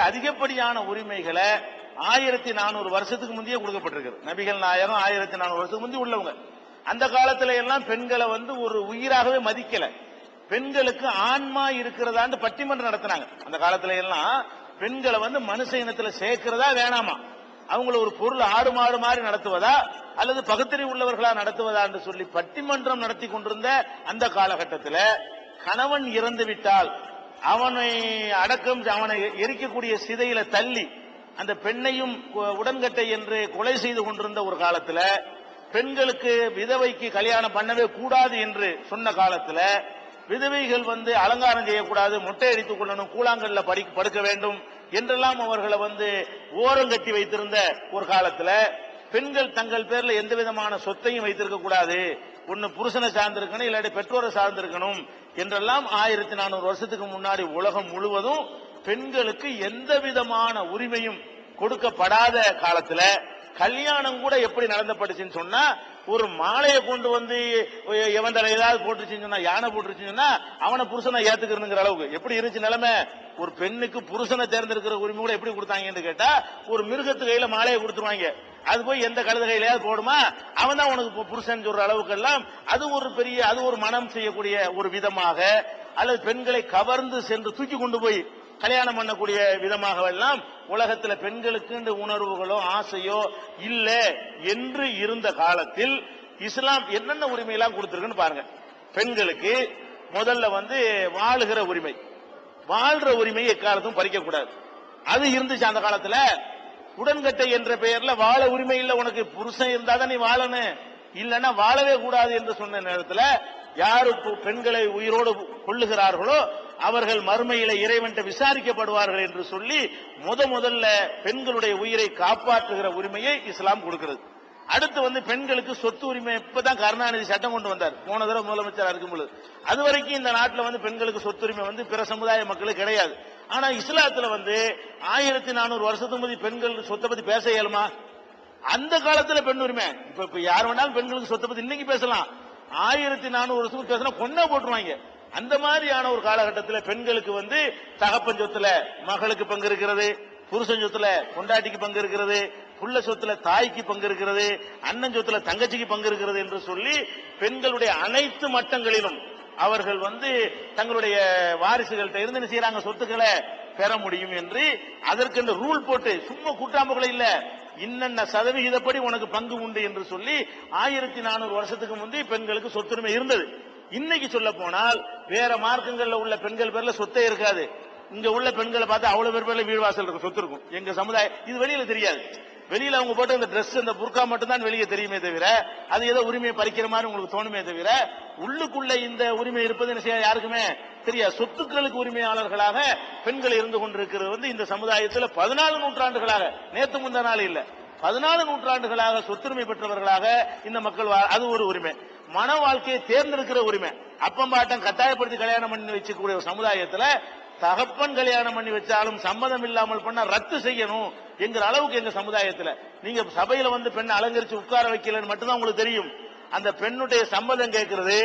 அதிகப்படியான உரிமைகளை 1400 வருஷத்துக்கு முந்தைய கொடுக்கப்பட்டிருக்கு. நபிகள் நாயகம் 1400 வருஷத்துக்கு முந்தைய உள்ளவங்க. அந்த காலத்துல எல்லாம் பெண்களை ஒரு உயிராகவே மதிக்கல. பெண்களுக்கு ஆன்மா இருக்கிறதான்னு பட்டிமன்றம் நடத்தினாங்க. அந்த காலத்துல எல்லாம் பெண்களை மனுஷ இனத்துல சேர்க்கிறதா வேணாமா, அவங்கள ஒரு பொருள் ஆடு மாடு மாதிரி நடத்துவதா அல்லது பகுத்தறிவு உள்ளவர்களா நடத்துவதா என்று சொல்லி பட்டிமன்றம் நடத்தி கொண்டிருந்த அந்த காலகட்டத்தில் கணவன் இறந்து விட்டால் அவனை அடக்கம், அவனை எரிக்கக்கூடிய சிதையில தள்ளி அந்த பெண்ணையும் உடன்கட்டை என்று கொலை செய்து கொண்டிருந்த ஒரு காலத்துல, பெண்களுக்கு விதவைக்கு கல்யாணம் பண்ணவே கூடாது என்று சொன்ன காலத்துல, விதவைகள் அலங்காரம் செய்யக்கூடாது, மொட்டை அடித்துக் கொள்ளணும், கூழாங்கல்ல படுக்க வேண்டும் என்றெல்லாம் அவர்களை ஓரம் கட்டி வைத்திருந்த ஒரு காலத்துல, பெண்கள் தங்கள் பேர்ல எந்த விதமான சொத்தையும் வைத்திருக்க கூடாது, ஒன்னு புருஷனை சார்ந்திருக்கணும் இல்லாட்டி பெற்றோரை சார்ந்திருக்கணும் என்றெல்லாம் 1400 வருஷத்துக்கு முன்னாடி உலகம் முழுவதும் பெண்களுக்கு எந்த விதமான உரிமையும் கொடுக்கப்படாத காலத்துல கல்யாணம் கூட எப்படி நடந்தப்பட்டுச்சுன்னு சொன்னா, ஒரு மாலையை கொண்டு எவன் தலை ஏதாவது போட்டுருச்சுன்னு சொன்னா, யானை போட்டுருச்சுன்னு சொன்னா அவனை புருஷனை ஏத்துக்கிறதுங்கிற அளவுக்கு எப்படி இருந்துச்சு நிலைமை. ஒரு பெண்ணுக்கு புருஷனை தேர்ந்தெடுக்கிற உரிமை கூட எப்படி கொடுத்தாங்கன்னு கேட்டா, ஒரு மிருகத்து கையில மாலையை கொடுத்துருவாங்க, அது போய் எந்த கழுத கையிலையாவது போடுமா, அவன் தான் உனக்கு புருஷன் சொல்ற அளவுக்கு எல்லாம் அது ஒரு பெரிய, அது ஒரு மனம் செய்யக்கூடிய ஒரு விதமாக, அல்லது பெண்களை கவர்ந்து சென்று தூக்கி கொண்டு போய் கல்யாணம் பண்ணக்கூடிய விதமாக எல்லாம் உலகத்துல பெண்களுக்கு உணர்வுகளோ ஆசையோ இல்ல என்று இருந்த காலத்தில் இஸ்லாம் என்னென்ன உரிமை எல்லாம் கொடுத்திருக்குன்னு பாருங்க. பெண்களுக்கு முதல்ல வாழுகிற உரிமை, வாழ்ற உரிமையை எக்காலத்தும் பறிக்க கூடாது, அது இருந்துச்சு அந்த காலத்துல. உடன்கட்டை என்ற பெயர்ல வாழ உரிமை இல்ல, உனக்கு புருஷன் இருந்தாதான் நீ வாழணும், இல்லன்னா வாழவே கூடாது என்று சொன்ன நேரத்தில் யாரு பெண்களை உயிரோடு கொள்ளுகிறார்களோ அவர்கள் மறுமையில இறைவன்ட்ட விசாரிக்கப்படுவார்கள் என்று சொல்லி முதல்ல பெண்களுடைய உயிரை காப்பாற்றுகிற உரிமையை இஸ்லாம் கொடுக்கிறது. அடுத்து பெண்களுக்கு சொத்து உரிமை இப்பதான் கருணாநிதி சட்டம் கொண்டு வந்தார், போன தடவை முதலமைச்சர் இருக்கும் பொழுது. அது வரைக்கும் இந்த நாட்டில் பெண்களுக்கு சொத்து உரிமை பிற சமுதாய மக்களுக்கு கிடையாது. ஆனா இஸ்லாத்துல 1400 வருஷத்துக்கு முந்தைய பெண்கள் சொத்தை பத்தி பேச இயலுமா? அந்த காலத்துல பெண் உரிமை. இப்ப யார் வேணாலும் பெண்களுக்கு சொத்தை பத்தி இன்னைக்கு பேசலாம், 1400 வருஷத்துக்கு பேசினா கொண்டா போட்டுருவாங்க. அந்த மாதிரியான ஒரு காலகட்டத்தில் பெண்களுக்கு தகப்பன் சொத்துல மகளுக்கு பங்கு இருக்கிறது, புருஷன் சொத்துல கொண்டாட்டிக்கு பங்கு இருக்கிறது, புள்ள சொத்துல தாய்க்கு பங்கு இருக்கிறது, அண்ணன் சொத்துல தங்கச்சிக்கு பங்கு இருக்கிறது என்று சொல்லி பெண்களுடைய அனைத்து மட்டங்களிலும் அவர்கள் தங்களுடைய வாரிசுகள்கிட்ட இருந்து என்ன செய்யறாங்க, சொத்துக்களை பெற முடியும் என்று அதற்கு ரூல் போட்டு, சும்மா கூட்டாம்புகளை இல்ல, இன்னென்ன சதவிகிதப்படி உனக்கு பங்கு உண்டு என்று சொல்லி 1400 வருஷத்துக்கு முந்தைய பெண்களுக்கு சொத்துரிமை இருந்தது. இன்னைக்கு சொல்ல போனால் வேற மார்க்கங்கள்ல உள்ள பெண்கள் பேர்ல சொத்தே இருக்காது. இங்க உள்ள பெண்களை பார்த்தா அவ்வளவு பேர் பேர்ல வீடு வாசல் இருக்கும், சொத்து இருக்கும். எங்க சமுதாயம் இது வெளியில தெரியாது. வெளியில அவங்க போட்டு அந்த டிரெஸ், அந்த புர்கா மட்டும் தான் வெளியே தெரியுமே தவிர, அது ஏதோ உரிமையை பறிக்கிற மாதிரி உங்களுக்கு தோணுமே தவிர, உள்ளுக்குள்ள இந்த உரிமை இருப்பது என்ன செய்ய யாருக்குமே தெரியாது. சொத்துக்களுக்கு உரிமையாளர்களாக பெண்கள் இருந்து கொண்டிருக்கிறது இந்த சமுதாயத்தில் 14 நூற்றாண்டுகளாக, நேற்று முந்த நாள் இல்ல, 14 நூற்றாண்டுகளாக சொத்துரிமை பெற்றவர்களாக இந்த மக்கள். அது ஒரு உரிமை. மன வாழ்க்கையை தேர்ந்தெடுக்கிற உரிமை. அப்பம் பாட்டம் கட்டாயப்படுத்தி கல்யாணம் பண்ணி வச்சுக்கூடிய சமுதாயத்தில் தகப்பன் கல்யாணம் பண்ணி வச்சாலும் சம்மதம் இல்லாமல் பண்ண ரத்து செய்யணும் என்கிற அளவுக்கு எங்க சமுதாயத்தில். நீங்க சபையில பெண்ணை அலங்கரிச்சு உட்கார வைக்கலன்னு மட்டும்தான் உங்களுக்கு தெரியும். அந்த பெண்ணுடைய சம்மதம் கேட்கறது,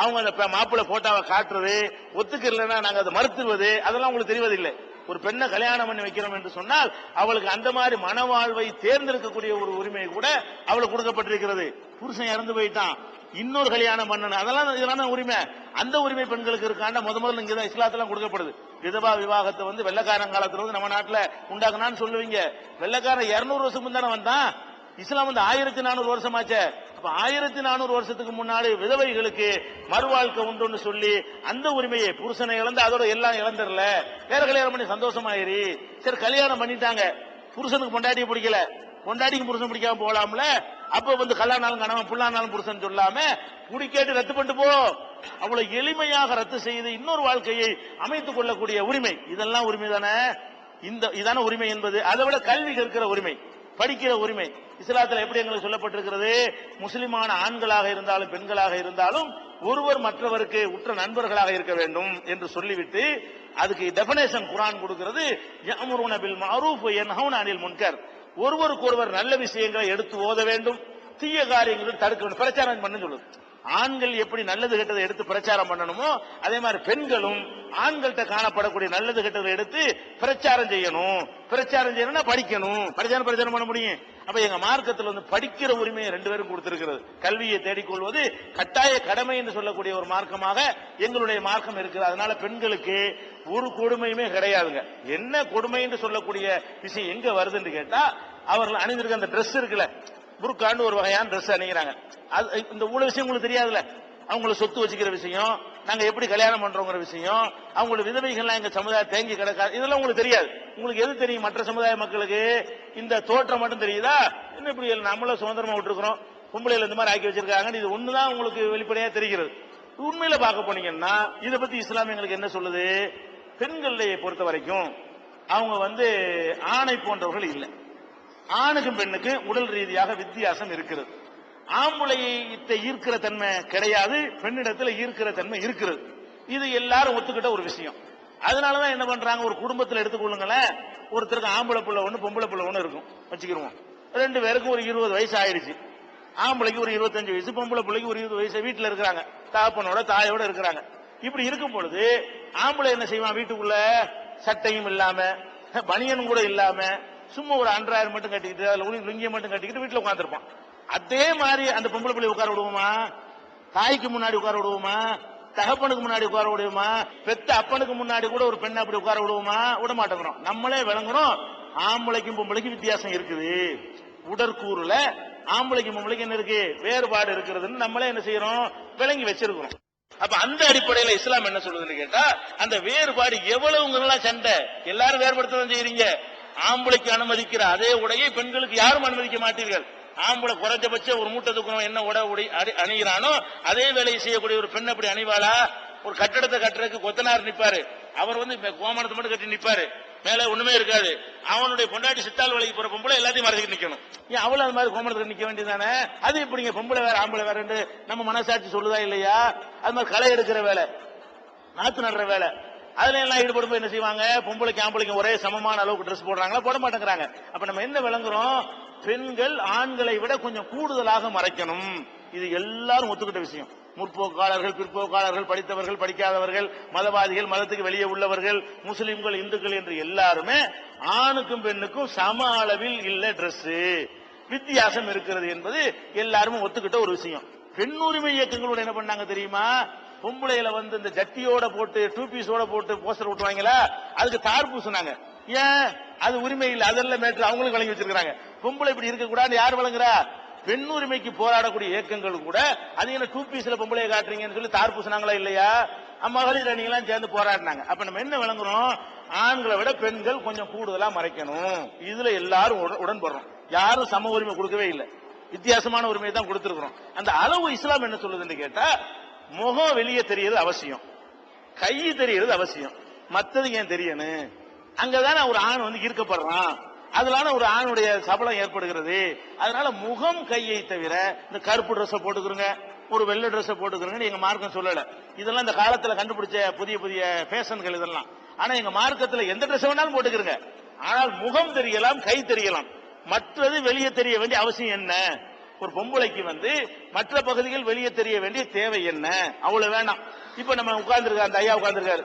அவங்க அந்த மாப்பிள்ளை போட்டோவை காட்டுறது, ஒத்துக்கலன்னா நாங்க அதை மறுத்துவது, அதெல்லாம் உங்களுக்கு தெரிவதில்லை. ஒரு பெண்ணை கல்யாணம் பண்ணி வைக்கிறோம் என்று சொன்னால் அவளுக்கு அந்த மாதிரி மனவாழ்வை தேர்ந்தெடுக்கக்கூடிய ஒரு உரிமை கூட அவளுக்கு கொடுக்கப்பட்டிருக்கிறது. புருஷன் இறந்து போயிட்டான், இன்னொரு கல்யாணம் பண்ணணும், அதெல்லாம் இதெல்லாம் உரிமை. அந்த உரிமை பெண்களுக்கு இருக்காண்டா முதல்ல இங்கதான் இஸ்லாத்தெல்லாம் கொடுக்கப்படுது. விதவா விவாகத்தை வெள்ளக்காரன் காலத்துல நம்ம நாட்டில் உண்டாக்குனான்னு சொல்லுவீங்க. வெள்ளக்காரன் 200 வருஷம் முந்தானே வந்தான், இஸ்லாம் 1400 வருஷம் ஆச்சு. அப்ப 1400 வருஷத்துக்கு முன்னாடி விதவைகளுக்கு மறுவாழ்க்கை உண்டு சொல்லி அந்த உரிமையை, புருஷனை இழந்து அதோட எல்லாம் இழந்துடல, வேற கல்யாணம் பண்ணி சந்தோஷமாயிரி. சரி கல்யாணம் பண்ணிட்டாங்க, புருஷனுக்கு பொண்டாட்டியை பிடிக்கல, பொண்டாட்டிக்கு புருஷன் பிடிக்காம போகலாம்ல, அப்ப கல்யாணம் கணவன் புள்ளானாலும் புருஷன் சொல்லாம குடிக்கேட்டு ரத்து பண்ணிட்டு போ, அவ்வளவு எளிமையாக ரத்து செய்து இன்னொரு வாழ்க்கையை அமைத்துக் கொள்ளக்கூடிய உரிமை, இதெல்லாம் உரிமை தானே. இதான உரிமை என்பது. அதை விட கல்வி கற்கிற உரிமை, படிக்கிற உரிமை இஸ்லாத்தில் எப்படி எங்களுக்கு சொல்லப்பட்டிருக்கிறது. முஸ்லிமான ஆண்களாக இருந்தாலும் பெண்களாக இருந்தாலும் ஒருவர் மற்றவருக்கு உற்ற நண்பர்களாக இருக்க வேண்டும் என்று சொல்லிவிட்டு அதுக்கு டெபினேஷன் குர்ஆன் கொடுக்கிறது. யஅமுருன பில் மஅரூஃப் வ யன்ஹவுன அனில் முன்கர். ஒருவருக்கு ஒருவர் நல்ல விஷயங்களை எடுத்து ஓத வேண்டும், தீய காரியங்களை தடுக்க வேண்டும், பிரச்சாரம் பண்ண சொல்லுது. ஆண்கள் எப்படி நல்லது கெட்டதை எடுத்து பிரச்சாரம் பண்ணணுமோ அதே மாதிரி பெண்களும் ஆண்கள்கிட்ட காணப்படக்கூடிய நல்லது கெட்டதை எடுத்து பிரச்சாரம் செய்யணும். பிரச்சாரம் செய்யணும்னா படிக்கணும். பிரச்சாரம் பண்ண முடியும். அப்ப எங்க மார்க்கத்தில் வந்து படிக்கிற உரிமையை 2 பேரும் கொடுத்திருக்கிறது. கல்வியை தேடிக்கொள்வது கட்டாய கடமை என்று சொல்லக்கூடிய ஒரு மார்க்கமாக எங்களுடைய மார்க்கம் இருக்கிறது. அதனால பெண்களுக்கு ஒரு கொடுமையுமே கிடையாதுங்க. என்ன கொடுமை என்று சொல்லக்கூடிய விஷயம் எங்க வருதுன்னு கேட்டா, அவர்கள் அணிந்திருக்க அந்த டிரெஸ் இருக்குல்ல, புர்கான்னு ஒரு வகையான டிரெஸ் அணிகிறாங்க. இந்த ஊழல் விஷயம் உங்களுக்கு தெரியாதுல்ல. அவங்கள சொத்து வச்சுக்கிற விஷயம், நாங்க எப்படி கல்யாணம் பண்றோங்கிற விஷயம், அவங்களோட விதவைகள்லாம் எங்க சமுதாயம் தேங்கி கிடக்காது, இதெல்லாம் உங்களுக்கு தெரியாது. உங்களுக்கு எது தெரியும்? மற்ற சமுதாய மக்களுக்கு இந்த தோற்றம் மட்டும் தெரியுதா? என்ன இப்படி நம்மள சுதந்திரமா விட்டுருக்கிறோம், பொம்பளையில இந்த மாதிரி ஆக்கி வச்சிருக்காங்க, இது ஒண்ணுதான் உங்களுக்கு வெளிப்படையா தெரிகிறது. உண்மையில பார்க்க போனீங்கன்னா இதை பத்தி இஸ்லாம் எங்களுக்கு என்ன சொல்லுது? பெண்களை பொறுத்த வரைக்கும் அவங்க வந்து ஆணை போன்றவர்கள் இல்லை. ஆணுக்கும் பெண்ணுக்கு உடல் ரீதியாக வித்தியாசம் இருக்கிறது. ஆம்பளையை ஈர்க்கிற தன்மை கிடையாது, பெண்ணிடத்தில் ஈர்க்கிற தன்மை இருக்கிறது. இது எல்லாரும் ஒத்துக்கிட்ட ஒரு விஷயம். அதனாலதான் என்ன பண்றாங்க, ஒரு குடும்பத்தில் எடுத்துக்கொள்ளுங்களேன், ஒருத்தருக்கு ஆம்பளை பிள்ளை ஒண்ணு பொம்பளை பிள்ளை ஒண்ணு இருக்கும் வச்சுக்கிருவோம். 2 பேருக்கும் ஒரு 20 வயசு ஆயிடுச்சு. ஆம்பளைக்கு ஒரு 25 வயசு, பொம்பளை பிள்ளைக்கு ஒரு 20 வயசு. வீட்டுல இருக்கிறாங்க, தாப்பனோட தாயோட இருக்கிறாங்க. இப்படி இருக்கும் பொழுது ஆம்பளை என்ன செய்வான், வீட்டுக்குள்ள சட்டையும் இல்லாம பனியனும் கூட இல்லாம சும்மா ஒரு அன்றாயிரம் மட்டும் கட்டிக்கிட்டு அதுல லுங்கிய மட்டும் கட்டிக்கிட்டு வீட்டுல உட்காந்துருப்பான். அதே மாதிரி அந்த பொம்பளை பிள்ளை உட்கார விடுவோமா? தாய்க்கு முன்னாடி உட்கார விடுவோமா? தகப்பனுக்கு முன்னாடி உட்கார விடுவோமா? பெத்த அப்பனுக்கு முன்னாடி கூட ஒரு பெண்ணை அப்படி உட்கார விடுவோமா? விட மாட்டேங்கிறோம். நம்மளே விளங்குறோம் ஆம்பளைக்கும் பொம்பளைக்கும் வித்தியாசம் இருக்குது. உடற்கூறுல ஆம்பளைக்கும் பொம்பளைக்கும் என்ன இருக்கு, வேறுபாடு இருக்கிறதுன்னு நம்மளே என்ன செய்யறோம், விளங்கி வச்சிருக்கிறோம். அப்ப அந்த அடிப்படையில இஸ்லாம் என்ன சொல்லுதுன்னு கேட்டா, அந்த வேறுபாடு எவ்வளவுங்களா சண்டை, எல்லாரும் வேறுபடுத்ததான் செய்யறீங்க. ஆம்பளைக்கு அனுமதிக்கிற அதே உடையை பெண்களுக்கு யாரும் அனுமதிக்க மாட்டீர்கள். ஆம்பளை குறைஞ்சபட்ச ஒரு மூட்டை தூக்கணும் என்ன உடை அணிகிறானோ அதே வேலையை செய்யக்கூடிய ஒரு பெண் அப்படி அணிவாளா? ஒரு கட்டடத்தை கட்டுறதுக்கு கொத்தனார் நிப்பாரு, அவர் வந்து கோமணத்தை மட்டும் கட்டி நிப்பாரு, மேல ஒண்ணுமே இருக்காது. அவனுடைய பொண்டாட்டி சித்தால் வேலைக்கு போற பொம்பளை எல்லாத்தையும் மறைச்சிட்டு நிக்கணும். ஏன் அவளும் அது மாதிரி கோமணத்துக்கு நிக்க வேண்டியதானே? அது இப்படிங்க பொம்பளை வேற ஆம்பளை வேற நம்ம மனசாட்சி சொல்லுதா இல்லையா? அது மாதிரி களை எடுக்கிற வேலை, நாத்து நடுற வேலை, அதுல எல்லாம் ஈடுபடும் என்ன செய்வாங்க, பொம்பளைக்கு ஆம்பளைக்கு ஒரே சமமான அளவுக்கு ட்ரெஸ் போடுறாங்களா? போட மாட்டேங்கிறாங்க. அப்ப நம்ம என்ன விளங்குறோம், பெண்கள் ஆண்களை விட கொஞ்சம் கூடுதலாக மறைக்கணும். இது எல்லாரும் ஒத்துக்கிட்ட விஷயம். முற்போக்காளர்கள், பிற்போக்காளர்கள், படித்தவர்கள், படிக்காதவர்கள், மதவாதிகள், மதத்துக்கு வெளியே உள்ளவர்கள், முஸ்லிம்கள், இந்துக்கள் என்று எல்லாருமே ஆணுக்கும் பெண்ணுக்கும் சம அளவில் இல்ல டிரெஸ், வித்தியாசம் இருக்கிறது என்பது எல்லாருமே ஒத்துக்கிட்ட ஒரு விஷயம். பெண் உரிமை இயக்கங்களோட என்ன பண்ணாங்க தெரியுமா? பொம்பளையில வந்து இந்த ஜட்டியோட போட்டு 2 பீஸோட போட்டு போஸ்டர் விட்டுவாங்களா, அதுக்கு தார் பூசினாங்க. ஏன்? அது உரிமை இல்லை, அதெல்லாம் மேற்று அவங்களும் வழங்கி வச்சிருக்காங்க. பொம்பளை இப்படி இருக்க கூடாது யார் வழங்குறா? பெண் உரிமைக்கு போராடக்கூடிய இயக்கங்கள் கூட அது என்ன 2 பீஸ்ல பொம்பளையை காட்டுறீங்கன்னு சொல்லி தார் பூசினாங்களா இல்லையா? மகளிர் அணிகளாம் சேர்ந்து போராடினாங்க. அப்ப நம்ம என்ன விளங்குறோம், ஆண்களை விட பெண்கள் கொஞ்சம் கூடுதலா மறைக்கணும். இதுல எல்லாரும் உடன்படுறோம். யாரும் சம உரிமை கொடுக்கவே இல்லை, வித்தியாசமான உரிமையை தான் கொடுத்திருக்கிறோம். அந்த அளவு இஸ்லாம் என்ன சொல்லுதுன்னு கேட்டா, முகம் வெளியே தெரியறது அவசியம், கை தெரியறது அவசியம், மத்தது ஏன் தெரியணும்? அங்கதானே ஒரு ஆண் வந்து ஈர்க்கப்படுறான், அதனால ஒரு ஆணுடைய சபலம் ஏற்படுகிறது. அதனால முகம் கையை தவிர இந்த கருப்பு ட்ரெஸ் போட்டுக்கிறங்க, ஒரு வெள்ளை ட்ரெஸ் போட்டுக்கிறங்க எங்க மார்க்கம் சொல்லல. இதெல்லாம் இந்த காலத்துல கண்டுபிடிச்ச புதிய புதிய ஃபேஷன்கள் இதெல்லாம். ஆனா எங்க மார்க்கத்துல எந்த ட்ரெஸ் வேணாலும் போட்டுக்கிறங்க, ஆனால் முகம் தெரியலாம், கை தெரியலாம், மற்றது வெளியே தெரிய வேண்டிய அவசியம் என்ன? ஒரு பொம்பளைக்கு வந்து மற்ற பகுதிகள் வெளியே தெரிய வேண்டிய தேவை என்ன? அவ்வளவு வேணாம். இப்ப நம்ம உட்கார்ந்துருக்காரு, அந்த ஐயா உட்கார்ந்துருக்காரு,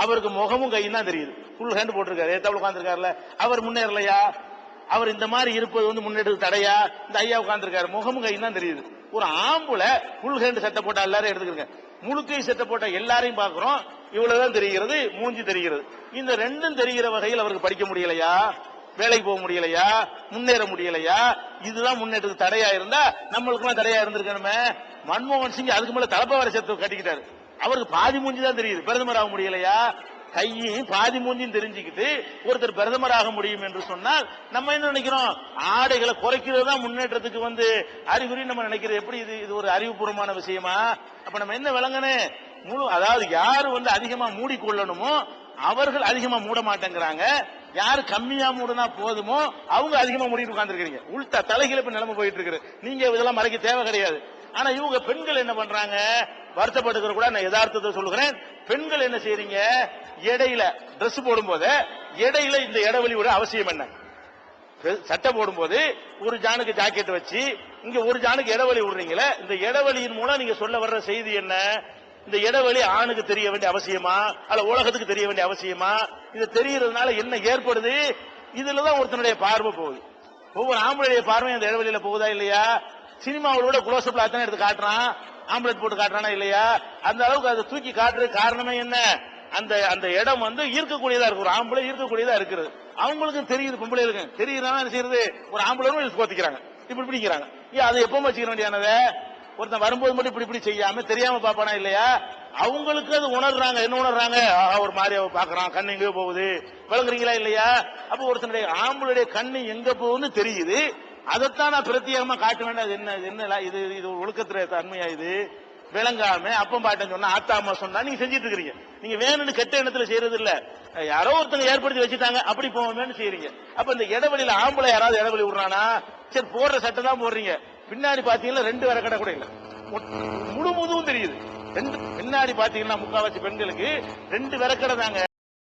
அவருக்கு முகமும் கையும் தான் தெரியுது, ஃபுல் ஹேண்ட் போட்டிருக்காரு, ஏத்தாப்புல உட்கார்ந்துருக்காருல, அவர் முன்னேறலையா? அவர் இந்த மாதிரி இருப்பது வந்து முன்னேறது தடையா? இந்த ஐயா உட்கார்ந்துருக்காரு, முகமும் கையும் தான் தெரியுது. ஒரு ஆம்புல ஃபுல் ஹேண்ட் சட்டை போட்டா எல்லாரும் எடுத்துக்கிறங்க, முழுக்கை சட்டை போட்ட எல்லாரையும் பாக்குறோம், இவ்வளவுதான் தெரிகிறது, மூஞ்சி தெரிகிறது. இந்த ரெண்டும் தெரிகிற வகையில் அவருக்கு படிக்க முடியலையா? வேலைக்கு போக முடியலையா? முன்னேற முடியலையா? இதுதான் முன்னேற்றத்துக்கு தடையா இருந்தா நம்மளுக்கு எல்லாம் தடையா இருந்திருக்கணுமே. மன்மோகன் சிங் அதுக்கு மேல தலைப்பாவரை சேர்த்து கட்டிக்கிட்டாரு, அவருக்கு பாதி மூஞ்சி தான் தெரியுது, பிரதமர் ஆக முடியலையா? கையும் பாதி மூஞ்சியும் தெரிஞ்சுக்கிட்டு ஒருத்தர் பிரதமர் ஆக முடியும் என்று சொன்னால் நம்ம என்ன நினைக்கிறோம், ஆடைகளை குறைக்கிறது தான் முன்னேற்றத்துக்கு வந்து அறிகுறி நம்ம நினைக்கிறது. எப்படி இது ஒரு அறிவுபூர்வமான விஷயமா? அப்ப நம்ம என்ன விளங்கணும், அதாவது யாரு வந்து அதிகமா மூடிக்கொள்ளணுமோ அவர்கள் அதிகமா மூட மாட்டேங்கிறாங்க, யாரு கம்மியா மூடனா போதுமோ அவங்க அதிகமா மூடிட்டு உட்கார்ந்துருக்கீங்க. உள்டா தலைகீழ இப்ப நிலைமை போயிட்டு இருக்கு. நீங்க இதெல்லாம் மறைக்க தேவை கிடையாது. ஆனா இவங்க பெண்கள் என்ன பண்றாங்க, வருத்தப்பட்டுக்கிற கூட நான் யதார்த்தத்தை சொல்லுகிறேன், பெண்கள் என்ன செய்றீங்க, இடையில டிரெஸ் போடும் போது இடையில இந்த இடைவெளி விட அவசியம் என்ன? சட்டை போடும்போது ஒரு ஜானுக்கு ஜாக்கெட் வச்சு இங்க ஒரு ஜானுக்கு இடைவெளி விடுறீங்களே, இந்த இடைவெளியின் மூலம் நீங்க சொல்ல வர்ற செய்தி என்ன? இந்த இடைவெளி ஆணுக்கு தெரிய வேண்டிய அவசியமா அல்ல உலகத்துக்கு தெரிய வேண்டிய அவசியமா? இது தெரியறதுனால என்ன ஏற்படுது? இதுலதான் ஒருத்தனுடைய பார்வை போகுது. ஒவ்வொரு ஆம்பளைய பார்வை அந்த இடைவெளியில போகுதா இல்லையா? சினிமாவோட கூட க்ளோஸ் அப்ல அத்தனை எடுத்து காட்டுறான், ஆம்பளட் போட்டு காட்டுறானா இல்லையா? அந்த அளவுக்கு அதை தூக்கி காட்டுறது காரணமே என்ன? அந்த அந்த இடம் வந்து ஈர்க்கக்கூடியதா இருக்கு. ஒரு ஆம்பளை ஈர்க்கக்கூடியதா இருக்கிறது. அவங்களுக்கும் தெரியுது, பொம்பளைகளுக்கு தெரியுதுனா என்ன செய்யறது? ஒரு ஆம்பளையும் கோத்திக்கிறாங்க, இப்படி பிடிக்கிறாங்க. அதை எப்பவும் வச்சுக்க வேண்டியானத? ஒருத்தன் வரும்போது மட்டும் இப்படி இப்படி செய்யாம தெரியாம பாப்பானா இல்லையா? அவங்களுக்கு அது உணர்றாங்க. என்ன உணர்றாங்க? ஒரு மாதிரி பாக்குறான், கண்ணு எங்கேயோ போகுது, விளங்குறீங்களா இல்லையா? அப்ப ஒருத்தனுடைய ஆம்பளுடைய கண்ணு எங்க போகுதுன்னு தெரியுது. அதைத்தான் நான் பிரத்யேகமா காட்ட வேண்டாம். என்ன என்ன இது இது ஒழுக்கத்துறை தன்மையா? இது விளங்காம அப்பம் பாட்டன் சொன்னா ஆத்தா அம்மா சொன்னா நீங்க செஞ்சிட்டு இருக்கீங்க. நீங்க வேணும்னு கெட்ட எண்ணத்துல செய்யறது இல்ல, யாரோ ஒருத்தங்க ஏற்படுத்தி வச்சுட்டாங்க அப்படி போவோமேன்னு செய்யறீங்க. அப்ப இந்த இடைவெளியில ஆம்பளை யாராவது இடைவெளி விடுறானா? சரி, போடுற சட்டை தான் போடுறீங்க, பின்னாடி பாத்தீங்கன்னா 2 விரக்கடை கூட இல்ல, முழு முதுவும் தெரியுது. பின்னாடி பாத்தீங்கன்னா முக்காவாசி பெண்களுக்கு 2 விரக்கடை தாங்க.